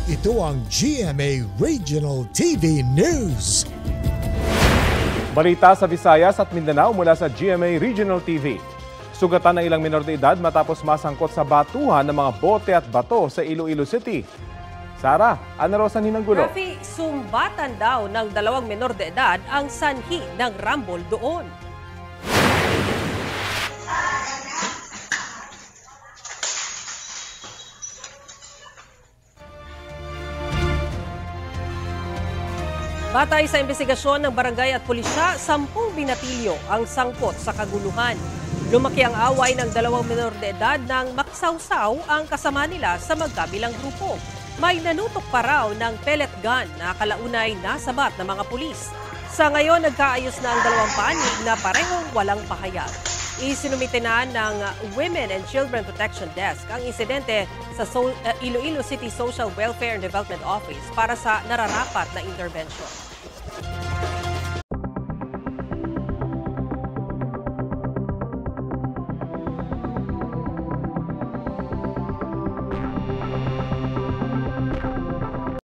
Ito ang GMA Regional TV News. Balita sa Visayas at Mindanao mula sa GMA Regional TV. Sugatan ng ilang menor de edad matapos masangkot sa batuhan ng mga bote at bato sa Iloilo City. Sara, ano raw sa ninanggulo? Rafi, sumbatan daw ng 2 menor de edad ang sanhi ng rambol doon. Batay sa investigasyon ng barangay at pulisya, 10 binatilyo ang sangkot sa kaguluhan. Lumaki ang away ng 2 menor de edad nang makisawsaw ang kasama nila sa magkabilang grupo. May nanutok pa raw ng pellet gun na kalaunay nasabat ng mga pulis. Sa ngayon, nagkaayos na ang 2 panig na parehong walang pahayag. Isinumite na ng Women and Children Protection Desk ang insidente sa Iloilo City Social Welfare and Development Office para sa nararapat na intervention.